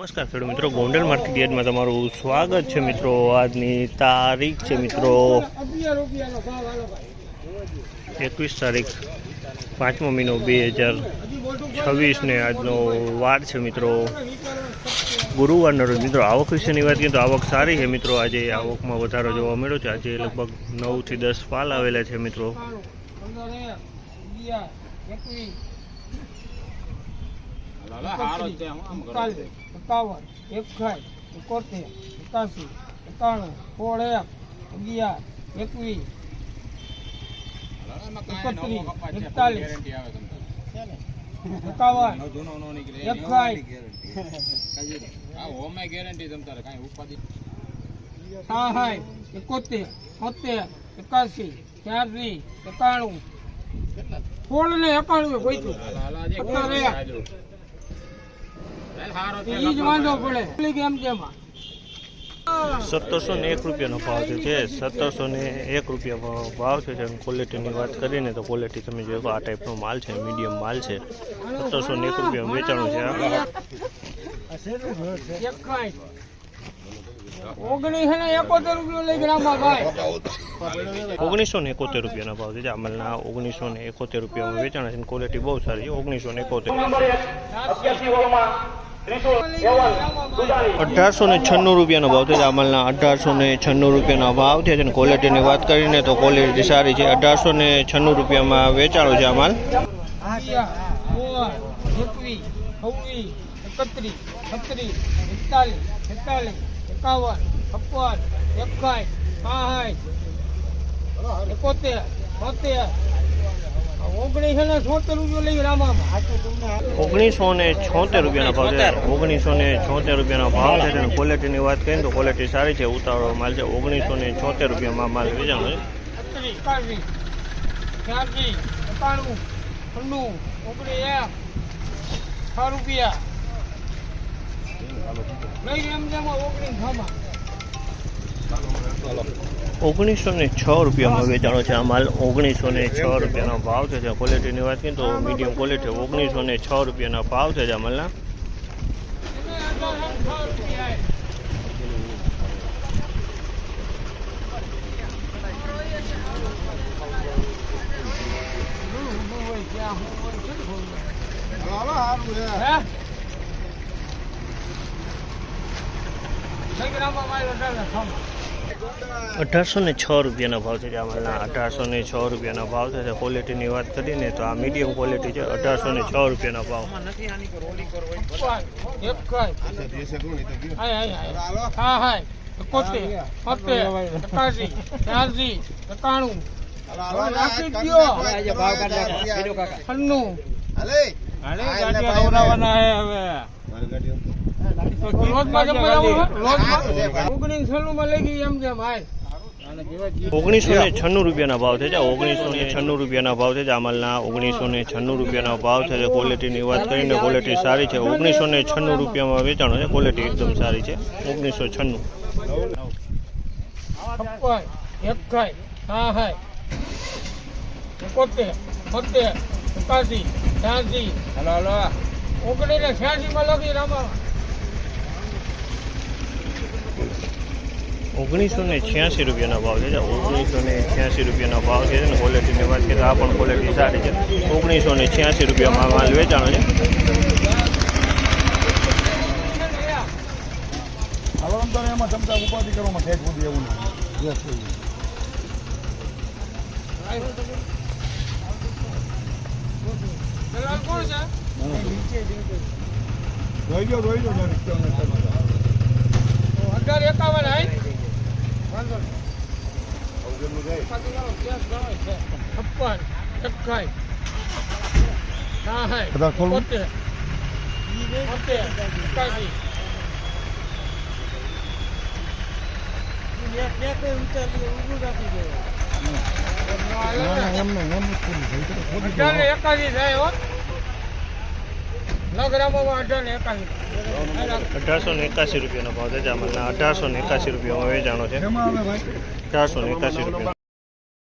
નમસ્કાર ખેડૂત મિત્રો, ગોંડલ માર્કેટ યાર્ડમાં તમારું સ્વાગત છે મિત્રો। આજની તારીખ છે મિત્રો 21 તારીખ 5મો મહિનો 2026 ને આજનો વાર છે મિત્રો ગુરુવારનો રોજ। મિત્રો આવક વિશેની વાત કરીએ તો આવક સારી છે મિત્રો। આજે આવકમાં વધારો જોવા મળ્યો છે। આજે લગભગ 9 થી 10 પાલ આવેલા છે મિત્રો। ₹1701 ભાવ છે। 1701 રૂપિયા ભાવ છે। ક્વોલિટીની વાત કરીને તો ક્વોલિટી તમે જોયો આ ટાઈપનો માલ છે, મીડિયમ માલ છે। 1701 રૂપિયા વેચાણું છે। 1971 રૂપિયાના ભાવ છે। જામલના 1971 રૂપિયામાં વેચાણ છે। ક્વોલિટી બહુ સારી છે। 1971 1896 રૂપિયાનો ભાવ છે। જામલના 1896 રૂપિયાના ભાવ છે। ક્વોલિટીની વાત કરીને તો ક્વોલિટી સારી છે। 1896 રૂપિયામાં વેચાણો છે આ માલ। 1976 રૂપિયાના ભાવ છે। 1976 રૂપિયાનો ભાવ છે। ક્વોલિટીની વાત કરીએ તો ક્વોલિટી સારી છે। ઉતાવળો માલ છે। 1976 રૂપિયામાં માલ વેચાણો છે। 1906 રૂપિયામાં વેચાણો છે આ માલ। 1906 રૂપિયાનો ભાવ છે। ક્વોલિટીની વાત કરીએ તો મીડિયમ ક્વોલિટી। 1906 રૂપિયાના ભાવ છે આ માલના। ₹1806 રૂપિયાના ભાવ છે જામલના। 1806 રૂપિયાના ભાવ છે। ક્વોલિટીની વાત કરીને તો આ મીડિયમ ક્વોલિટી છે। 1806 રૂપિયાના ભાવ। 1996 રૂપિયાના ભાવ છે। 1996 રૂપિયાના ભાવ છે જામલના। 1996 રૂપિયાના ભાવ છે। ક્વોલિટીની વાત કરીને ક્વોલિટી સારી છે। 1996 રૂપિયામાં વેચાણો છે। ક્વોલિટી એકદમ સારી છે। 1996 1986 રૂપિયાના ભાવ છે। 1986 રૂપિયાના ભાવ છે। ક્વોલિટીની વાત કરીએ તો આ પણ ક્વોલિટી સારી છે। 1986 રૂપિયામાં માલ વેચાણો છે। ₹1881 રૂપિયાનો ભાવ છે જામલના। 1881 રૂપિયામાં વેચાણો છે। 1881 રૂપિયા।